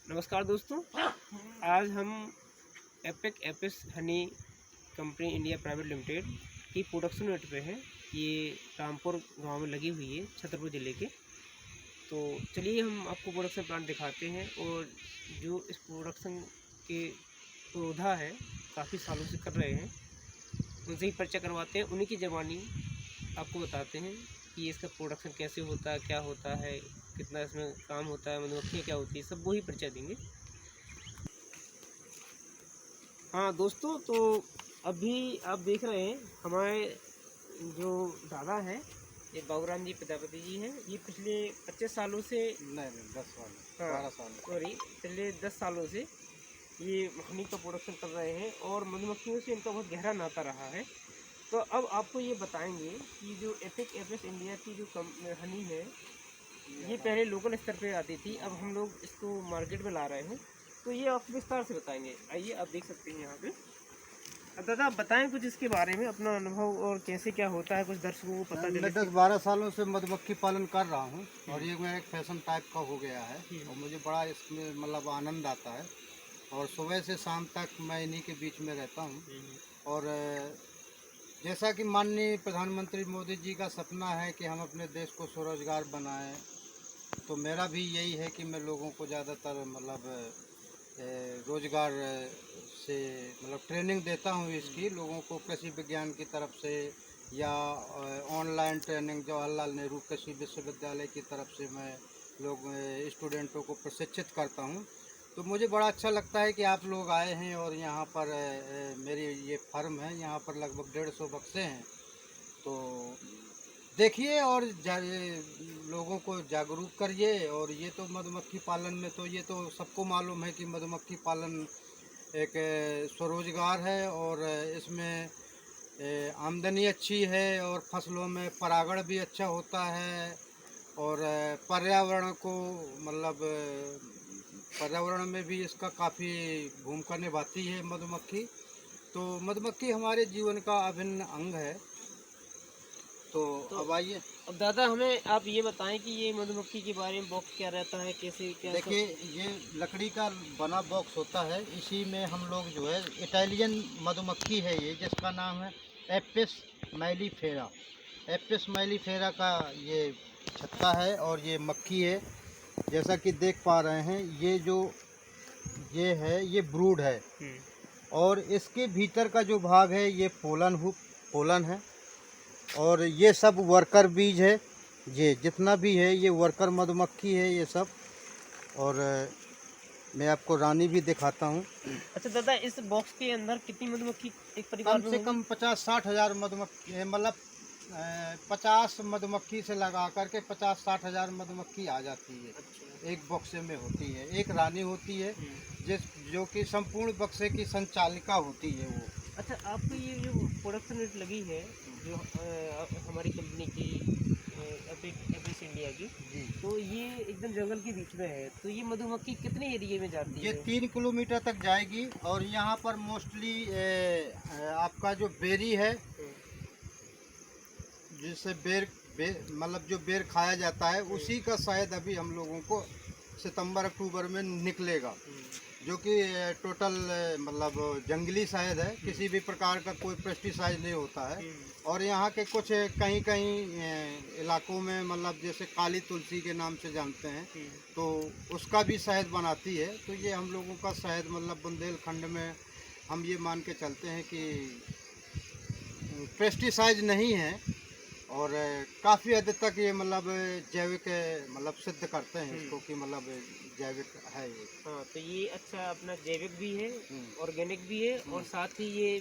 नमस्कार दोस्तों, आज हम epic Apis Honey company India private limited की प्रोडक्शन यूनिट पे हैं। ये रामपुर गांव में लगी हुई है, छतरपुर ज़िले के। तो चलिए हम आपको प्रोडक्शन प्लांट दिखाते हैं और जो इस प्रोडक्शन के पौधा है काफ़ी सालों से कर रहे हैं, उनसे ही परिचय करवाते हैं। उन्हीं की ज़बानी आपको बताते हैं कि इसका प्रोडक्शन कैसे होता है, क्या होता है, कितना इसमें काम होता है, मधुमक्खियाँ क्या होती है, सब वही परिचय देंगे। हाँ दोस्तों, तो अभी आप देख रहे हैं हमारे जो दादा हैं, ये बाबूराम जी प्रजापति जी हैं। ये पिछले 25 सालों से नहीं 10 साल, हाँ 12 साल। सॉरी, पिछले 10 सालों से ये हनी का प्रोडक्शन कर रहे हैं और मधुमक्खियों से इनका बहुत गहरा नाता रहा है। तो अब आपको ये बताएंगे कि जो एपिक एपिस इंडिया की जो हनी है, ये पहले लोकल स्तर पे आती थी, अब हम लोग इसको मार्केट में ला रहे हैं। तो ये आपको विस्तार से बताएंगे। आइए, आप देख सकते हैं यहाँ पे। अब दादा आप बताएं कुछ इसके बारे में, अपना अनुभव और कैसे क्या होता है, कुछ दर्शकों को पता चले। मैं 10-12 सालों से मधुमक्खी पालन कर रहा हूँ और ये मेरा एक फैशन टाइप का हो गया है और मुझे बड़ा इसमें मतलब आनंद आता है। और सुबह से शाम तक मैं इन्हीं के बीच में रहता हूँ। और जैसा कि माननीय प्रधानमंत्री मोदी जी का सपना है कि हम अपने देश को स्वरोजगार बनाएं, तो मेरा भी यही है कि मैं लोगों को ज़्यादातर मतलब रोजगार से मतलब ट्रेनिंग देता हूँ इसकी, लोगों को कृषि विज्ञान की तरफ से या ऑनलाइन ट्रेनिंग जवाहरलाल नेहरू कृषि विश्वविद्यालय की तरफ से मैं लोग स्टूडेंटों को प्रशिक्षित करता हूँ। तो मुझे बड़ा अच्छा लगता है कि आप लोग आए हैं और यहाँ पर मेरी ये फार्म है, यहाँ पर लगभग 150 बक्से हैं। तो देखिए और लोगों को जागरूक करिए। और ये तो मधुमक्खी पालन में तो ये तो सबको मालूम है कि मधुमक्खी पालन एक स्वरोजगार है और इसमें आमदनी अच्छी है और फसलों में परागण भी अच्छा होता है और पर्यावरण को मतलब पर्यावरण में भी इसका काफ़ी भूमिका निभाती है मधुमक्खी। तो मधुमक्खी हमारे जीवन का अभिन्न अंग है। तो अब आइए, अब दादा हमें आप ये बताएं कि ये मधुमक्खी के बारे में बॉक्स क्या रहता है, कैसे क्या देखिए ये लकड़ी का बना बॉक्स होता है, इसी में हम लोग जो है इटालियन मधुमक्खी है ये, जिसका नाम है एपिस मैलीफेरा। एपिस मैलीफेरा का ये छत्ता है और ये मक्खी है। जैसा कि देख पा रहे हैं ये जो ये है ये ब्रूड है और इसके भीतर का जो भाग है ये पोलन है और ये सब वर्कर बीज है। ये जितना भी है ये वर्कर मधुमक्खी है ये सब। और मैं आपको रानी भी दिखाता हूँ। अच्छा दादा, इस बॉक्स के अंदर कितनी मधुमक्खी एक परिवार कम में से होगी? कम 50-60 हज़ार मधुमक्खी मतलब 50 मधुमक्खी से लगा करके 50-60 हज़ार मधुमक्खी आ जाती है। अच्छा। एक बक्से में होती है, एक रानी होती है जो कि संपूर्ण बक्से की संचालिका होती है वो। अच्छा, आपको ये जो प्रोडक्शन यूनिट लगी है, जो हमारी कंपनी की एपिक एपिस इंडिया की, जी, तो ये एकदम जंगल के बीच में है। तो ये मधुमक्खी कितने एरिया में जाती ये है? 3 किलोमीटर तक जाएगी और यहाँ पर मोस्टली आपका जो बेरी है, जिससे मतलब जो बेर खाया जाता है उसी का शायद अभी हम लोगों को सितंबर अक्टूबर में निकलेगा, जो कि टोटल मतलब जंगली शहद है, किसी भी प्रकार का कोई पेस्टिसाइड नहीं होता है। और यहाँ के कुछ कहीं कहीं इलाकों में मतलब जैसे काली तुलसी के नाम से जानते हैं, तो उसका भी शहद बनाती है। तो ये हम लोगों का शहद मतलब बुंदेलखंड में हम ये मान के चलते हैं कि पेस्टिसाइड नहीं है और काफ़ी हद तक ये मतलब जैविक मतलब सिद्ध करते हैं इसको कि मतलब जैविक है ये। हाँ, तो ये अच्छा अपना जैविक भी है, ऑर्गेनिक भी है और हम्म। साथ ही ये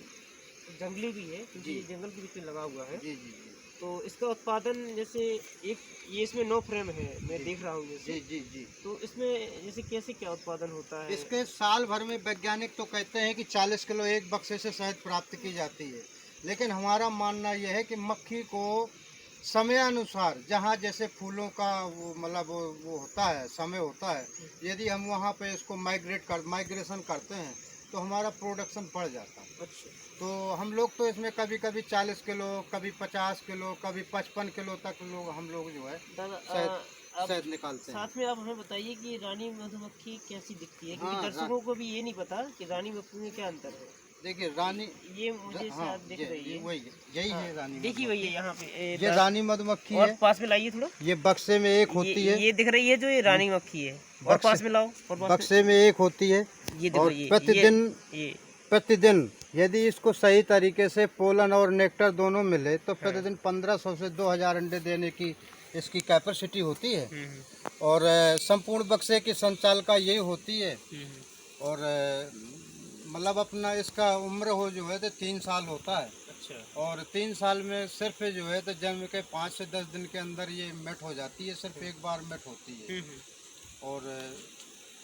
जंगली भी है, क्योंकि जी ये जंगल के बीच में लगा हुआ है। जी जी जी तो इसका उत्पादन जैसे एक ये इसमें 9 फ्रेम है, मैं देख रहा हूँ जैसे। जी जी जी। तो इसमें जैसे कैसे क्या उत्पादन होता है? इसके साल भर में वैज्ञानिक तो कहते हैं कि 40 किलो एक बक्से से शहद प्राप्त की जाती है, लेकिन हमारा मानना यह है कि मक्खी को समयानुसार जहाँ जैसे फूलों का वो मतलब वो होता है, समय होता है, यदि हम वहाँ पे इसको माइग्रेशन करते हैं तो हमारा प्रोडक्शन बढ़ जाता है। अच्छा। तो हम लोग तो इसमें कभी कभी 40 किलो, कभी 50 किलो, कभी 55 किलो तक हम लोग जो है दादा शायद। अब शहद निकालते हैं। साथ में आप हमें बताइए कि रानी मधुमक्खी कैसी दिखती है, हाँ, क्योंकि दर्शकों को भी ये नहीं पता कि रानी मधुमक्खी में क्या अंतर है। देखिए रानी, ये मुझे हाँ, शायद दिख रही है। वही यही हाँ, है रानी देखिए मधुमक्खी। भैया यहाँ पे ये रानी मधुमक्खी और है। पास में लाइए थोड़ा। ये बक्से में एक होती है। ये दिख रही है जो ये रानी मक्खी है। और पास में लाओ। और पास बक्से में एक होती है। ये दिख और रही है। ये प्रतिदिन यदि इसको सही तरीके से पोलन और नेक्टर दोनों मिले तो हाँ। प्रतिदिन 1500 से 2000 अंडे देने की इसकी कैपेसिटी होती है। हम्म, और संपूर्ण बक्से की संचालका यही होती है। हम्म। और मतलब अपना इसका उम्र हो जो है तो 3 साल होता है। अच्छा। और 3 साल में सिर्फ जो है तो जन्म के 5 से 10 दिन के अंदर ये मेट हो जाती है। सिर्फ एक बार मेट होती है। और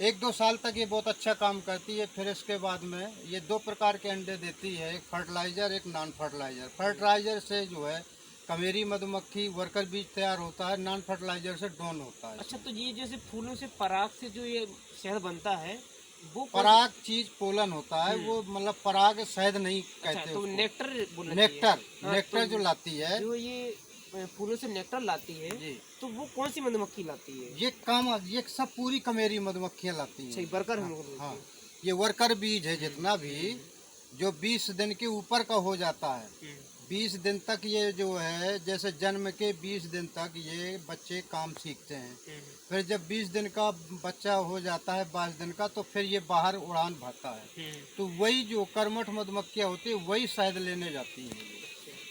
1-2 साल तक ये बहुत अच्छा काम करती है। फिर इसके बाद में ये 2 प्रकार के अंडे देती है, एक फर्टिलाइज़र, एक नॉन फर्टिलाइज़र। फर्टिलाइज़र से जो है कमेरी मधुमक्खी वर्कर बीज तैयार होता है, नॉन फर्टिलाइज़र से ड्रोन होता है। अच्छा, तो ये जैसे फूलों से पराग से जो ये शहद बनता है वो पराग चीज पोलन होता है, वो मतलब पराग शहद नहीं अच्छा, कहते तो उसको। नेक्टर बोलना नेक्टर, चाहिए। हाँ, नेक्टर तो जो लाती है जो ये फूलों से नेक्टर लाती है जी, तो वो कौन सी मधुमक्खी लाती है? ये सब पूरी कमेरी मधुमक्खियां लाती अच्छा, हैं। वर्कर हम हाँ, लोग बोलते हाँ, हैं। ये वर्कर बीज है जितना भी, जो 20 दिन के ऊपर का हो जाता है। 20 दिन तक ये जो है, जैसे जन्म के 20 दिन तक ये बच्चे काम सीखते हैं। फिर जब 20 दिन का बच्चा हो जाता है, 22 दिन का, तो फिर ये बाहर उड़ान भरता है। तो वही जो कर्मठ मधुमक्खियाँ होती है वही शहद लेने जाती हैं।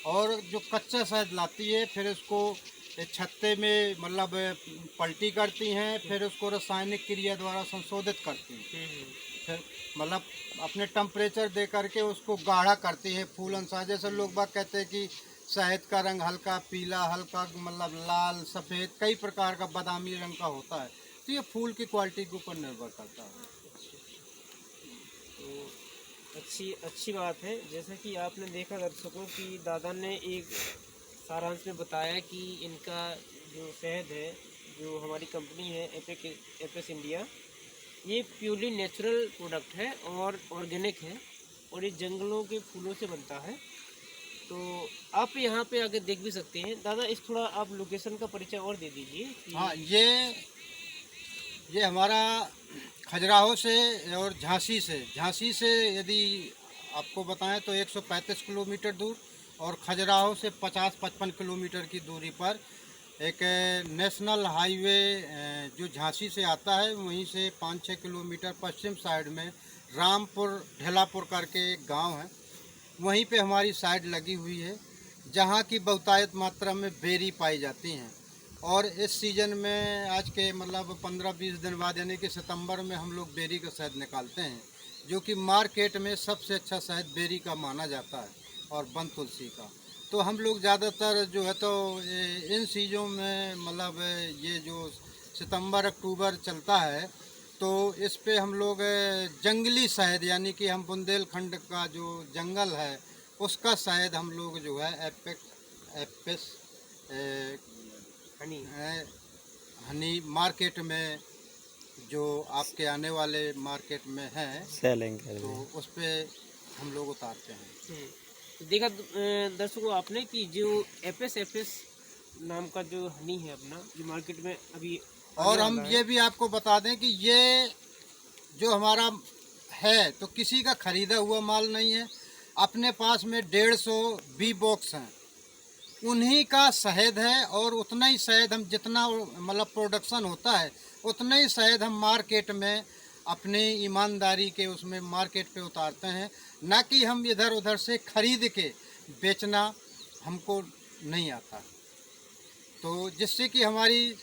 और जो कच्चा शहद लाती है फिर इसको छत्ते में मतलब पलटी करती हैं, फिर उसको रासायनिक क्रिया द्वारा संशोधित करती हैं। फिर मतलब अपने टेम्परेचर दे करके उसको गाढ़ा करती हैं फूल अनुसार। जैसे लोग बाग कहते हैं कि शहद का रंग हल्का पीला, हल्का मतलब लाल, सफ़ेद, कई प्रकार का बादामी रंग का होता है। तो ये फूल की क्वालिटी के ऊपर निर्भर करता है। तो अच्छी बात है। जैसा कि आपने देखा दर्शकों की दादा ने एक सारांश में बताया कि इनका जो शहद है, जो हमारी कंपनी है एपेक्स इंडिया, ये प्योरली नेचुरल प्रोडक्ट है और ऑर्गेनिक है और ये जंगलों के फूलों से बनता है। तो आप यहाँ पे आगे देख भी सकते हैं। दादा इस थोड़ा आप लोकेशन का परिचय और दे दीजिए कि... हाँ, ये हमारा खजुराहो से और झांसी से यदि आपको बताएं तो 135 किलोमीटर दूर, और खजुराहो से 50-55 किलोमीटर की दूरी पर एक नेशनल हाईवे जो झांसी से आता है, वहीं से 5-6 किलोमीटर पश्चिम साइड में रामपुर ढेलापुर करके एक गांव है, वहीं पे हमारी साइट लगी हुई है, जहां की बहुतायत मात्रा में बेरी पाई जाती हैं। और इस सीज़न में आज के मतलब 15-20 दिन बाद यानी कि सितंबर में हम लोग बेरी का शहद निकालते हैं, जो कि मार्केट में सबसे अच्छा शहद बेरी का माना जाता है और वन तुलसी का। तो हम लोग ज़्यादातर जो है तो इन चीज़ों में मतलब ये जो सितंबर अक्टूबर चलता है तो इस पे हम लोग जंगली शहद यानी कि हम बुंदेलखंड का जो जंगल है उसका शहद हम लोग जो है एपेक्स हनी मार्केट में जो आपके आने वाले मार्केट में है सेलिंग तो उस पे हम लोग उतारते हैं। देखा दर्शकों आपने कि जो एपेक्स नाम का जो हनी है अपना, जो मार्केट में अभी और हम ये भी आपको बता दें कि ये जो हमारा है तो किसी का खरीदा हुआ माल नहीं है। अपने पास में 150 बी बॉक्स हैं, उन्हीं का शहद है और उतना ही शहद हम जितना मतलब प्रोडक्शन होता है उतना ही शहद हम मार्केट में अपनी ईमानदारी के उसमें मार्केट पे उतारते हैं, ना कि हम इधर उधर से खरीद के बेचना हमको नहीं आता। तो जिससे कि हमारी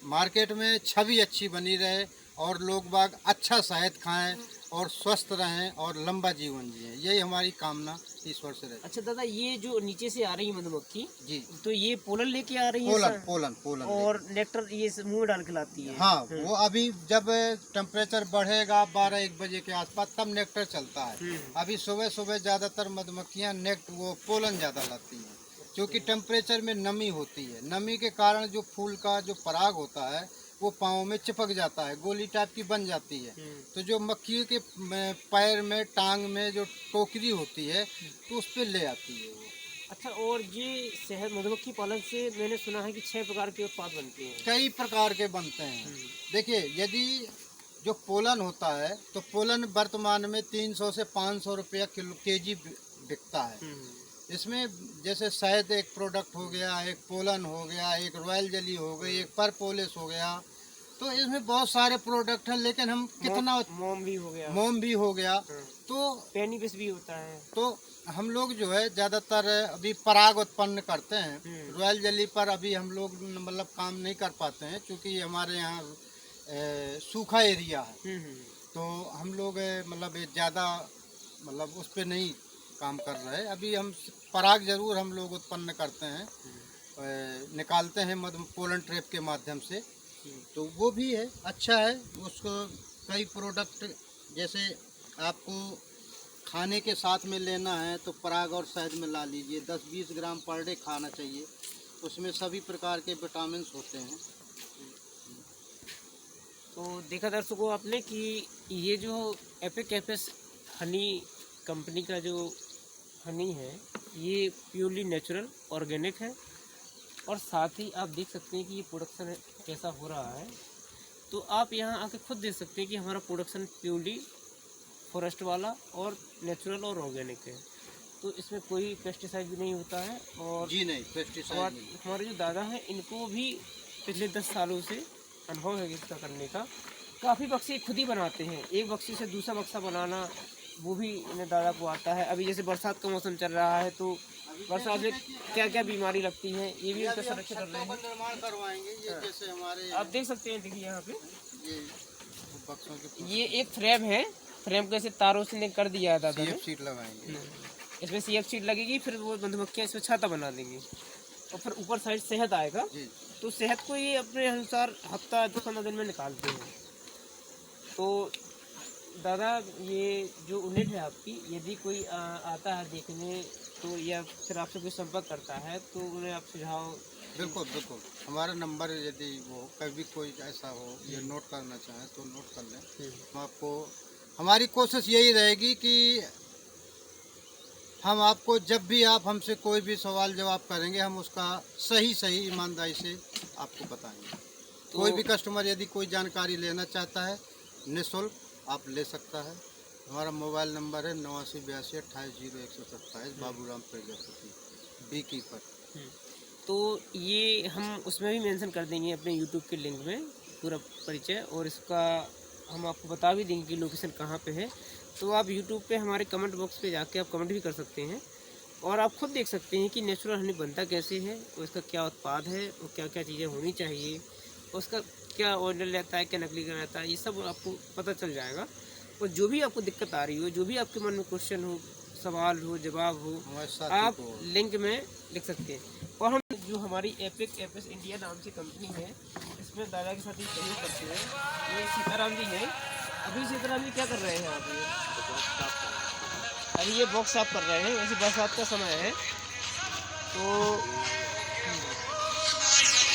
मार्केट में छवि अच्छी बनी रहे और लोग बाग अच्छा शहद खाएं और स्वस्थ रहें और लंबा जीवन जिएं, यही हमारी कामना ईश्वर से रहती है। अच्छा दादा, ये जो नीचे से आ रही है मधुमक्खी जी, तो ये पोलन लेके आ रही है? पोलन और नेक्टर ये मुंह डाल के लाती है? हाँ, वो अभी जब टेम्परेचर बढ़ेगा 12-1 बजे के आसपास तब नेक्टर चलता है। अभी सुबह सुबह ज़्यादातर मधुमक्खियाँ वो पोलन ज़्यादा लाती हैं, क्योंकि टेम्परेचर में नमी होती है। नमी के कारण जो फूल का जो पराग होता है वो पाँव में चिपक जाता है, गोली टाइप की बन जाती है। तो जो मक्खियों के पैर में टांग में जो टोकरी होती है तो उस पर ले आती है वो। अच्छा, और ये शहद मधुमक्खी पालन से मैंने सुना है कि 6 प्रकार के उत्पाद बनते हैं। कई प्रकार के बनते हैं। देखिए, यदि जो पोलन होता है तो पोलन वर्तमान में 300 से 500 रुपया किलो केजी बिकता है। इसमें जैसे शहद एक प्रोडक्ट हो गया, एक पोलन हो गया, एक रॉयल जेली हो गई, एक परपोलिस हो गया। तो इसमें बहुत सारे प्रोडक्ट हैं, लेकिन हम कितना मोम भी हो गया, मोम भी हो गया, तो पेनीबिस भी होता है। तो हम लोग जो है ज़्यादातर अभी पराग उत्पन्न करते हैं। रॉयल जेली पर अभी हम लोग मतलब काम नहीं कर पाते हैं, क्योंकि हमारे यहाँ सूखा एरिया है। तो हम लोग मतलब ज़्यादा मतलब उस पर नहीं काम कर रहे। अभी हम पराग ज़रूर हम लोग उत्पन्न करते हैं, निकालते हैं मधु पोलन ट्रैप के माध्यम से। तो वो भी है, अच्छा है। उसको कई प्रोडक्ट जैसे आपको खाने के साथ में लेना है तो पराग और शहद में ला लीजिए, 10-20 ग्राम पर डे खाना चाहिए। उसमें सभी प्रकार के विटामिन होते हैं। तो देखा दर्शकों आपने कि ये जो एपिक एपिस हनी कंपनी का जो हनी है, ये प्योरली नेचुरल ऑर्गेनिक है। और साथ ही आप देख सकते हैं कि ये प्रोडक्शन कैसा हो रहा है। तो आप यहाँ आके खुद देख सकते हैं कि हमारा प्रोडक्शन प्योरली फॉरेस्ट वाला और नेचुरल और ऑर्गेनिक है। तो इसमें कोई पेस्टिसाइड भी नहीं होता है। और जी नहीं, पेस्टिसाइड नहीं। हमारे जो दादा हैं, इनको भी पिछले 10 सालों से अनुभव है इसका करने का। काफ़ी बक्से खुद ही बनाते हैं। एक बक्से से दूसरा बक्सा बनाना वो भी इन्हें दादा को आता है। अभी जैसे बरसात का मौसम चल रहा है, तो बरसात में क्या क्या बीमारी लगती है, ये भी उनका संरक्षण कर रहे हैं। निर्माण करवाएंगे ये जैसे हमारे आप देख सकते हैं, देखिए यहाँ पे ये बक्सों के ये एक फ्रेम है। फ्रेम को ऐसे तारों से कर दिया है दादा ने। सीट लगाएंगे, इसमें सीएफ शीट लगेगी, फिर वो मधुमक्खियाँ इसमें छाता बना देंगी। और फिर ऊपर साइड शहद आएगा। तो शहद को ये अपने अनुसार हफ्ता 10-15 दिन में निकालते हैं। तो दादा, ये जो यूनिट है आपकी, यदि कोई आता है देखने तो या फिर आपसे कोई संपर्क करता है तो उन्हें आप सुझाव। बिल्कुल बिल्कुल, हमारा नंबर यदि वो कभी कोई ऐसा हो या नोट करना चाहें तो नोट कर लें। हम आपको, हमारी कोशिश यही रहेगी कि हम आपको जब भी आप हमसे कोई भी सवाल जवाब करेंगे, हम उसका सही ईमानदारी से आपको बताएंगे। तो कोई भी कस्टमर यदि कोई जानकारी लेना चाहता है, निःशुल्क आप ले सकता है। हमारा मोबाइल नंबर है 8982 28 0127, बाबूराम प्रजापति, बी कीपर। तो ये हम उसमें भी मेंशन कर देंगे अपने यूट्यूब के लिंक में पूरा परिचय, और इसका हम आपको बता भी देंगे कि लोकेशन कहाँ पे है। तो आप यूट्यूब पे हमारे कमेंट बॉक्स पे जाके आप कमेंट भी कर सकते हैं, और आप खुद देख सकते हैं कि नेचुरल हनी बनता कैसे है, और इसका क्या उत्पाद है, और क्या क्या चीज़ें होनी चाहिए, उसका क्या ओरिजिनल रहता है, क्या नकली का रहता है, ये सब आपको पता चल जाएगा। और जो भी आपको दिक्कत आ रही हो, जो भी आपके मन में क्वेश्चन हो, सवाल हो, जवाब हो, आप लिंक में लिख सकते हैं। और हम जो हमारी एपिक एपिस इंडिया नाम से कंपनी है, इसमें दादा के साथ ही सहयोग करते हैं। ये सीताराम जी हैं। अभी सीताराम जी क्या कर रहे हैं आप? अभी ये बॉक्स साफ कर रहे हैं। वैसे बरसात का समय है, तो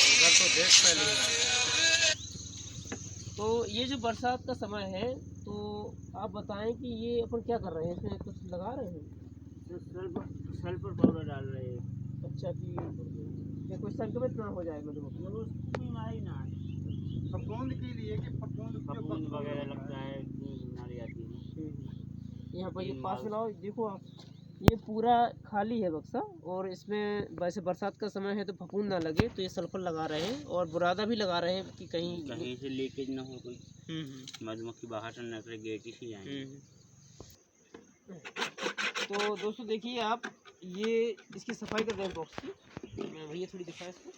इधर तो देख पहले। तो ये जो बरसात का समय है, तो आप बताएं कि ये अपन क्या कर रहे हैं, इसमें कुछ लगा रहे हैं? सल्फर पाउडर डाल रहे हैं। अच्छा, कि ये कोई संक्रमित ना हो जाए बीमारी ना फफूंद के लिए कि फफूंद वगैरह लगता है, बीमारी आती है। यहाँ पर ये पास में लाओ, देखो आप, ये पूरा खाली है बक्सा, और इसमें वैसे बरसात का समय है तो फफूंद ना लगे, तो ये सल्फर लगा रहे हैं और बुरादा भी लगा रहे हैं कि कहीं से लीकेज ना हो कोई। मधुमक्खी बाहर से न करे, गेट ही जाएंगे। तो दोस्तों देखिए आप, ये इसकी सफाई कर रहे हैं बॉक्स की। भैया थोड़ी दिखाएं इसको।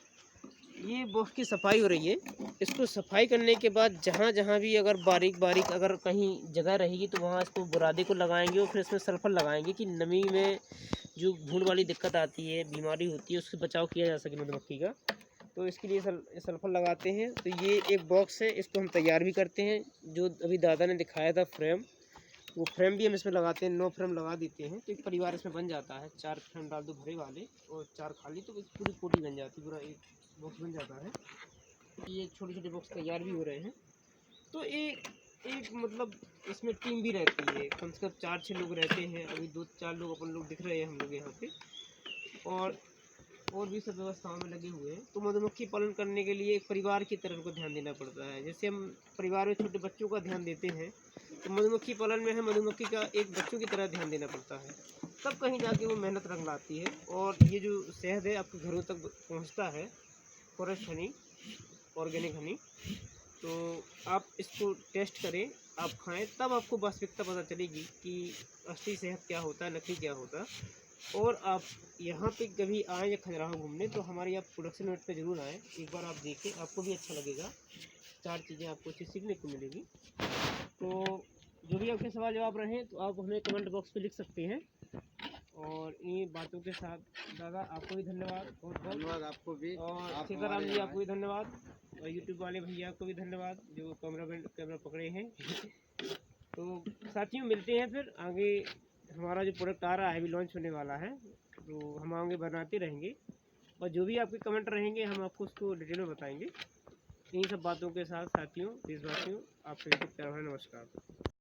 ये बॉक्स की सफाई हो रही है। इसको सफाई करने के बाद जहाँ जहाँ भी अगर बारीक बारीक अगर कहीं जगह रहेगी, तो वहाँ इसको बुरादे को लगाएंगे, और फिर इसमें सल्फर लगाएंगे कि नमी में जो भून वाली दिक्कत आती है, बीमारी होती है, उससे बचाव किया जा सके मधुमक्खी का। तो इसके लिए सल्फर लगाते हैं। तो ये एक बॉक्स है, इसको हम तैयार भी करते हैं। जो अभी दादा ने दिखाया था फ्रेम, वो फ्रेम भी हम इसमें लगाते हैं। 9 फ्रेम लगा देते हैं, तो एक परिवार इसमें बन जाता है। 4 फ्रेम डाल दो भरे वाले और 4 खाली, तो पूरी कोटी बन जाती है, पूरा एक बॉक्स बन जाता है। ये छोटे छोटे बॉक्स तैयार भी हो रहे हैं। तो एक मतलब इसमें टीम भी रहती है, कम से कम 4-6 लोग रहते हैं। अभी 2-4 लोग अपन लोग दिख रहे हैं हम लोग यहाँ पे। और भी सब व्यवस्थाओं में लगे हुए हैं। तो मधुमक्खी पालन करने के लिए एक परिवार की तरह को ध्यान देना पड़ता है। जैसे हम परिवार में छोटे बच्चों का ध्यान देते हैं, तो मधुमक्खी पालन में हमें मधुमक्खी का एक बच्चों की तरह ध्यान देना पड़ता है, तब कहीं जाके वो मेहनत रंग लाती है। और ये जो शहद है आपके घरों तक पहुंचता है, फॉरेस्ट हनी, ऑर्गेनिक हनी। तो आप इसको टेस्ट करें, आप खाएं, तब आपको वास्तविकता पता चलेगी कि असली शहद क्या होता है, नकली क्या होता है। और आप यहाँ पे कभी आएँ या खजुराहो घूमने, तो हमारे यहाँ प्रोडक्शन यूनिट पे ज़रूर आएँ, एक बार आप देखें, आपको भी अच्छा लगेगा। 4 चीज़ें आपको अच्छी सीखने को मिलेगी। तो जो भी आपके सवाल जवाब रहें तो आप हमें कमेंट बॉक्स पे लिख सकते हैं। और इन बातों के साथ दादा आपको भी धन्यवाद, बहुत बहुत धन्यवाद आपको भी। और आप सीताराम हमारे जी यहाँ आपको भी धन्यवाद, और यूट्यूब वाले भैया को भी धन्यवाद जो कैमरा पकड़े हैं। तो साथियों मिलते हैं फिर आगे। हमारा जो प्रोडक्ट आ रहा है अभी लॉन्च होने वाला है, तो हम आगे बनाते रहेंगे, और जो भी आपके कमेंट रहेंगे हम आपको उसको डिटेल में बताएंगे। इन सब बातों के साथ साथियों, देशवासियों, आपसे प्यार भरा नमस्कार।